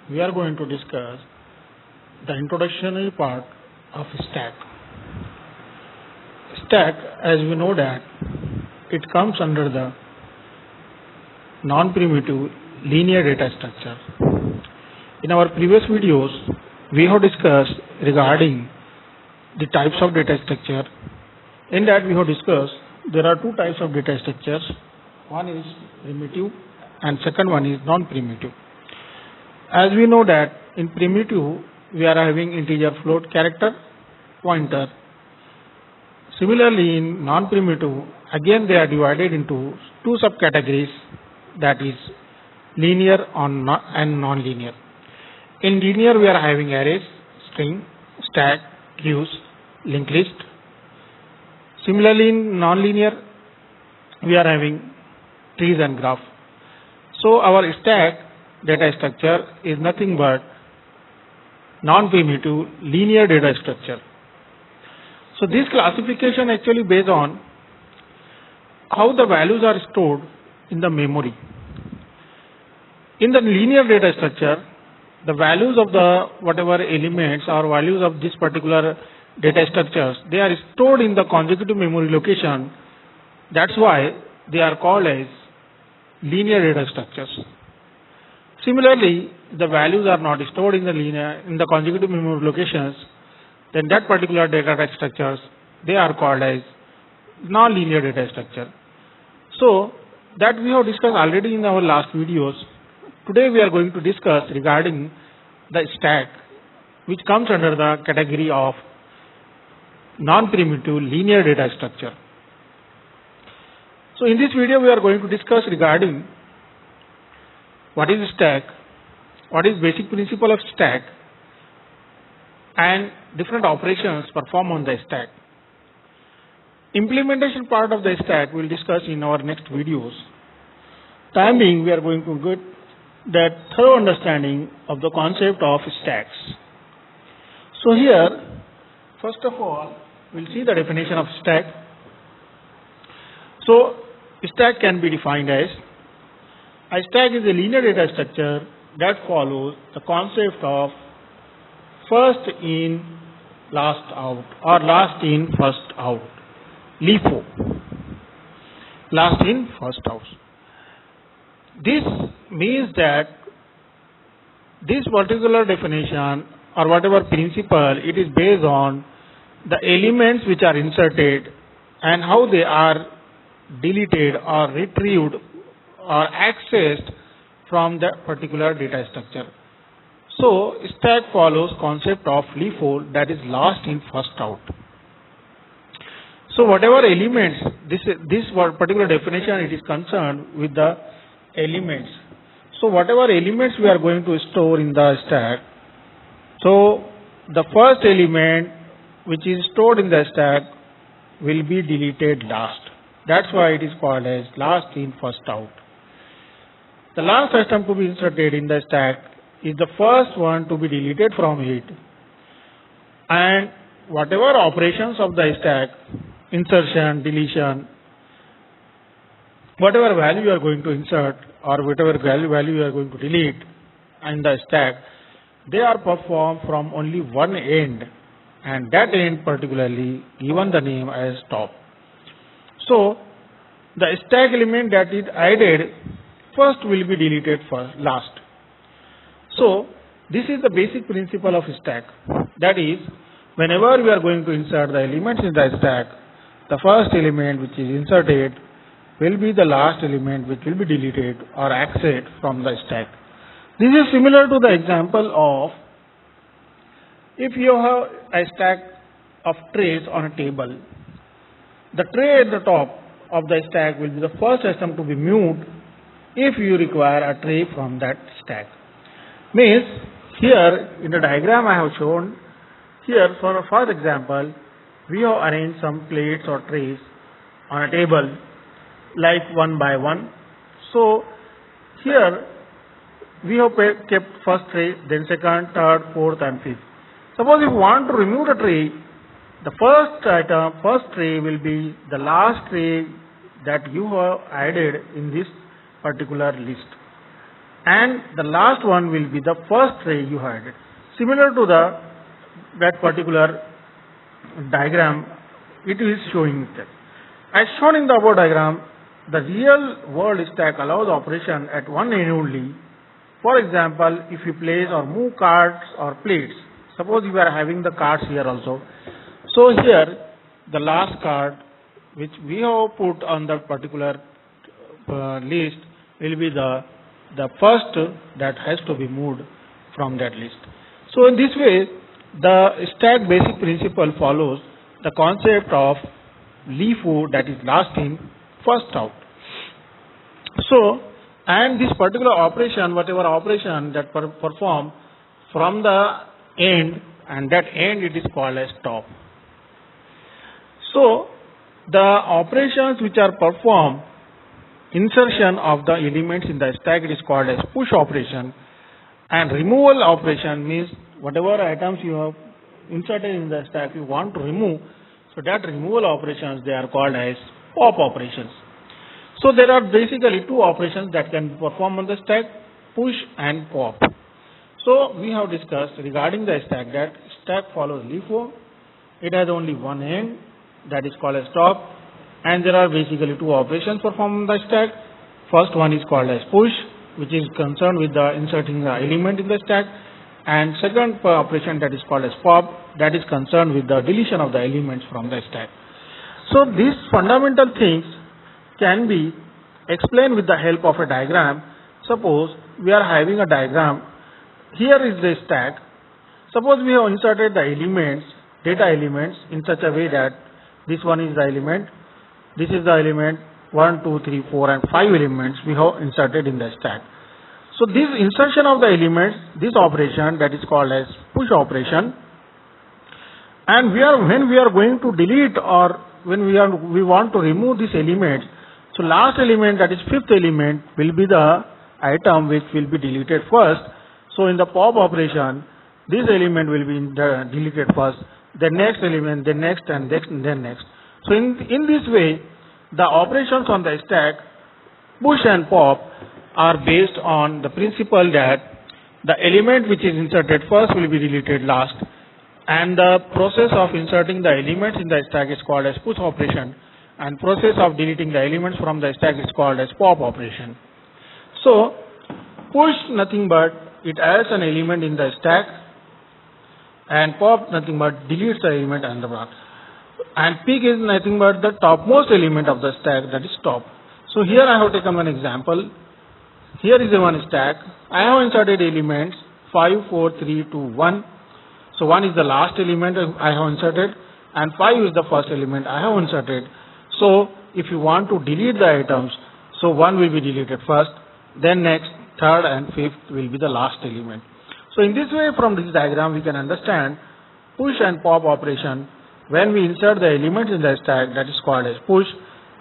we are going to discuss the introductory part of stack. Stack, as we know that, it comes under the non-primitive linear data structure. In our previous videos, we have discussed regarding the types of data structure. In that we have discussed there are two types of data structures. One is primitive and second one is non-primitive. As we know that in primitive we are having integer float character pointer. Similarly in non-primitive again they are divided into two subcategories, that is linear and non-linear. In linear we are having arrays, string, stack, queues, linked list. Similarly in non-linear we are having trees and graph. So our stack data structure is nothing but non-primitive linear data structure. So this classification actually based on how the values are stored in the memory. In the linear data structure, the values of the whatever elements or values of this particular data structures, they are stored in the consecutive memory location. That's why they are called as linear data structures. Similarly, the values are not stored in the consecutive memory locations, then that particular data type structures, they are called as non-linear data structure. So that we have discussed already in our last videos. Today we are going to discuss regarding the stack, which comes under the category of non-primitive linear data structure. So in this video we are going to discuss regarding what is stack, what is basic principle of stack, and different operations performed on the stack. Implementation part of the stack we will discuss in our next videos. Time being, we are going to get that thorough understanding of the concept of stacks. So here, first of all, we'll see the definition of stack. So stack can be defined as a stack is a linear data structure that follows the concept of first in, last out, or last in, first out. LIFO. Last in, first out. This means that this particular definition or whatever principle, it is based on the elements which are inserted and how they are deleted or retrieved or accessed from that particular data structure. So stack follows concept of LIFO, that is last in, first out. So whatever elements, this particular definition, it is concerned with the elements. So whatever elements we are going to store in the stack, so the first element which is stored in the stack will be deleted last. That's why it is called as last in, first out. The last item to be inserted in the stack is the first one to be deleted from it, and whatever operations of the stack, insertion, deletion, whatever value you are going to insert or whatever value you are going to delete in the stack, they are performed from only one end, and that end particularly given the name as top. So the stack element that is added first will be deleted first, last. So this is the basic principle of stack. That is, whenever we are going to insert the elements in the stack, the first element which is inserted will be the last element which will be deleted or accessed from the stack. This is similar to the example of if you have a stack of trays on a table. The tray at the top of the stack will be the first item to be moved if you require a tray from that stack. Means here in the diagram I have shown, here for a first example, we have arranged some plates or trays on a table like one by one. So here we have kept first tray, then second, third, fourth and fifth. Suppose if you want to remove the tray, the first tray will be the last tray that you have added in this particular list. and the last one will be the first tray you had. Similar to that particular diagram, it is showing that. As shown in the above diagram, the real world stack allows operation at one end only. For example, if you place or move cards or plates, suppose you are having the cards here also. So here, the last card which we have put on the particular list will be the first that has to be moved from that list. So in this way, the stack basic principle follows the concept of LIFO, that is last in, first out. So, and this particular operation, whatever operation that perform from the end, and that end it is called as top. So, the operations which are performed, insertion of the elements in the stack, it is called as push operation, and removal operation means whatever items you have inserted in the stack you want to remove, so that removal operations they are called as pop operations. So there are basically two operations that can be performed on the stack, push and pop. So we have discussed regarding the stack that stack follows LIFO. It has only one end, that is called as top, and there are basically two operations performed on the stack. First one is called as push, which is concerned with the inserting the element in the stack, and second operation that is called as pop, that is concerned with the deletion of the elements from the stack. So these fundamental things can be explained with the help of a diagram. Suppose we are having a diagram. Here is the stack. Suppose we have inserted the elements, data elements, in such a way that this one is the element, this is the element, 1, 2, 3, 4 and 5 elements we have inserted in the stack. So this insertion of the elements, this operation that is called as push operation, and when we are going to delete or when we want to remove this element, so last element, that is fifth element, will be the item which will be deleted first. So in the pop operation, this element will be deleted first, the next element, the next and next and then next. So in this way, the operations on the stack, push and pop, are based on the principle that the element which is inserted first will be deleted last, and the process of inserting the elements in the stack is called as push operation, and process of deleting the elements from the stack is called as pop operation. So push nothing but it adds an element in the stack, and pop nothing but deletes the element and the block. And pick is nothing but the topmost element of the stack, that is top. So here I have taken one example. Here is the one stack. I have inserted elements 5, 4, 3, 2, 1. So 1 is the last element I have inserted, and 5 is the first element I have inserted. So if you want to delete the items, so 1 will be deleted first, then next, third and fifth will be the last element. So in this way, from this diagram we can understand push and pop operation. When we insert the elements in the stack, that is called as push,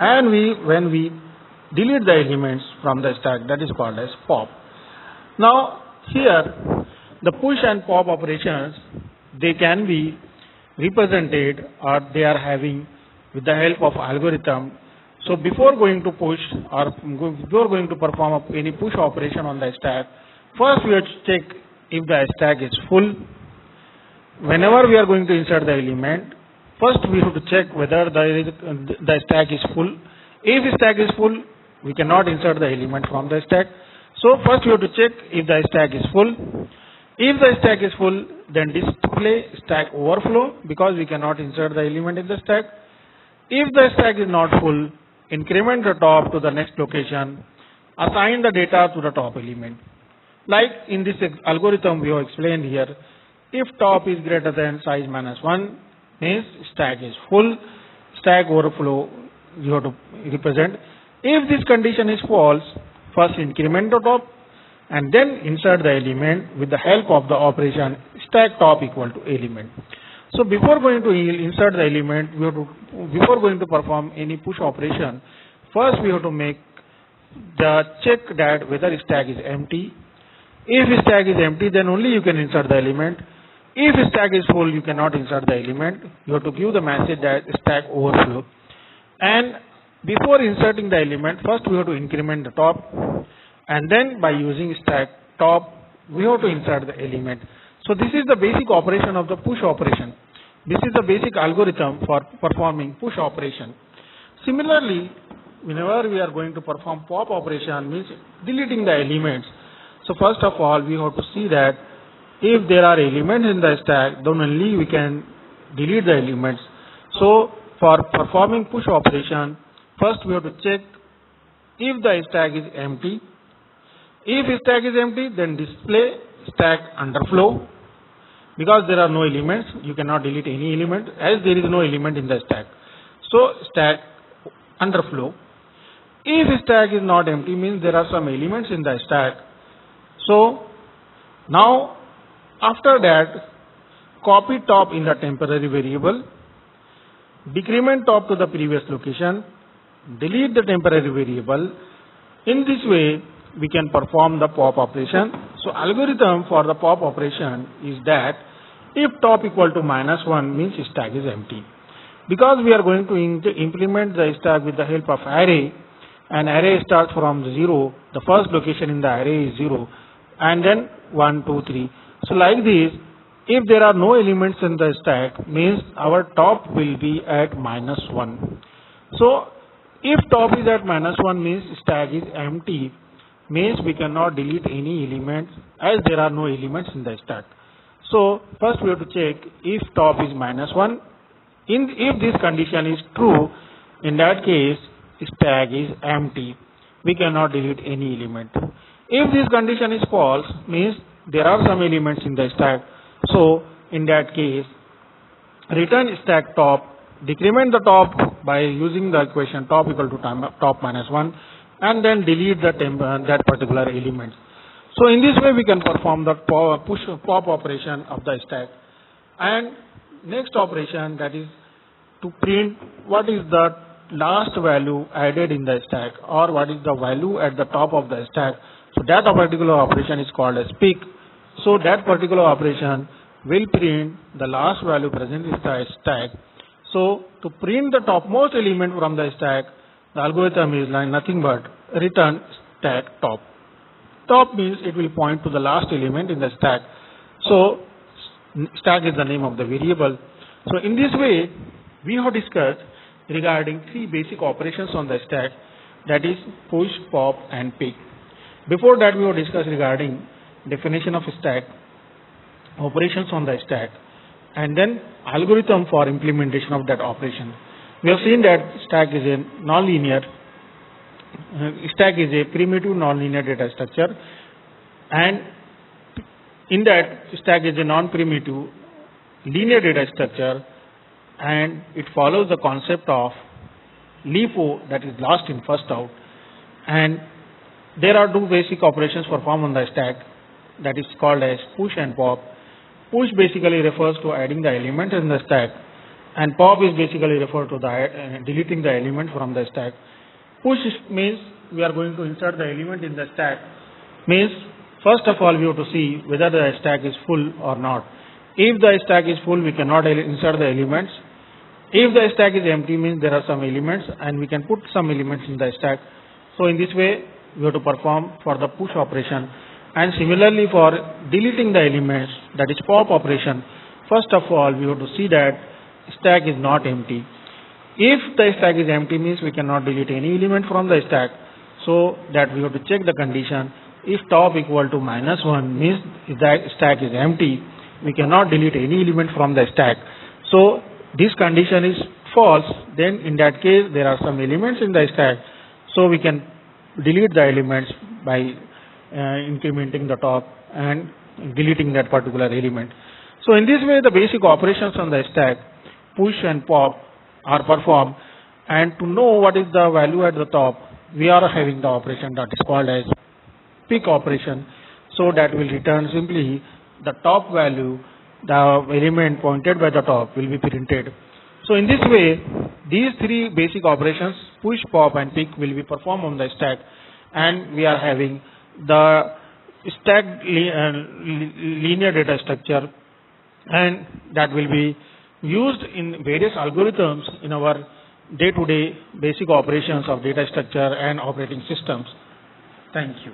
and when we delete the elements from the stack, that is called as pop. Now here the push and pop operations, they can be represented or they are having with the help of algorithm. So before going to push or before going to perform any push operation on the stack, first we have to check if the stack is full. Whenever we are going to insert the element, first we have to check whether the stack is full. If the stack is full, we cannot insert the element from the stack. So first we have to check if the stack is full. If the stack is full, then display stack overflow, because we cannot insert the element in the stack. If the stack is not full, increment the top to the next location, assign the data to the top element. Like in this algorithm we have explained here, if top is greater than size minus 1, means stack is full, stack overflow you have to represent. If this condition is false, first increment the top and then insert the element with the help of the operation stack top equal to element. So before going to insert the element, before going to perform any push operation, first we have to make the check that whether stack is empty. If stack is empty, then only you can insert the element. If stack is full, you cannot insert the element. You have to give the message that stack overflow. And before inserting the element, first we have to increment the top. and then by using stack top, we have to insert the element. So this is the basic operation of the push operation. This is the basic algorithm for performing push operation. Similarly, whenever we are going to perform pop operation, means deleting the elements. So first of all, we have to see that if there are elements in the stack, then only we can delete the elements. So for performing push operation, first we have to check if the stack is empty. If stack is empty, then display stack underflow. Because there are no elements, you cannot delete any element as there is no element in the stack. So stack underflow. If stack is not empty, means there are some elements in the stack. So now after that, copy top in the temporary variable, decrement top to the previous location, delete the temporary variable. In this way, we can perform the pop operation. So algorithm for the pop operation is that if top equal to -1 means stack is empty. Because we are going to implement the stack with the help of array, and array starts from 0, the first location in the array is 0, and then 1, 2, 3. So like this, if there are no elements in the stack, means our top will be at -1. So if top is at -1 means stack is empty, means we cannot delete any elements as there are no elements in the stack. So first we have to check if top is -1. If this condition is true, in that case stack is empty. We cannot delete any element. If this condition is false, means there are some elements in the stack. So in that case, return stack top, decrement the top by using the equation top equal to top -1, and then delete that particular element. So in this way we can perform the pop operation of the stack. And next operation, that is to print what is the last value added in the stack, or what is the value at the top of the stack. So that particular operation is called as pick. So that particular operation will print the last value present in the stack. So to print the topmost element from the stack, the algorithm is like nothing but return stack top. Top means it will point to the last element in the stack. So stack is the name of the variable. So in this way, we have discussed regarding 3 basic operations on the stack, that is push, pop and pick. Before that, we have discussed regarding definition of stack, operations on the stack, and then algorithm for implementation of that operation. We have seen that stack is a nonlinear, stack is a primitive nonlinear data structure, and in that stack is a non-primitive linear data structure, and it follows the concept of LIFO, that is last in first out. And there are 2 basic operations performed on the stack, that is called as push and pop. Push basically refers to adding the element in the stack, and pop is basically referred to the deleting the element from the stack. Push means we are going to insert the element in the stack. Means first of all we have to see whether the stack is full or not. If the stack is full, we cannot insert the elements. If the stack is empty, means there are some elements and we can put some elements in the stack. So in this way we have to perform for the push operation. And similarly for deleting the elements, that is pop operation, first of all we have to see that stack is not empty. If the stack is empty, means we cannot delete any element from the stack. So that we have to check the condition. If top equal to -1 means if the stack is empty, we cannot delete any element from the stack. So this condition is false, then in that case there are some elements in the stack. So we can delete the elements by incrementing the top and deleting that particular element. So in this way the basic operations on the stack, push and pop, are performed. And to know what is the value at the top, we are having the operation that is called as pick operation. So that will return simply the top value, the element pointed by the top will be printed. So in this way, these 3 basic operations, push, pop and pick, will be performed on the stack, and we are having the stack linear data structure, and that will be used in various algorithms in our day-to-day basic operations of data structure and operating systems. Thank you.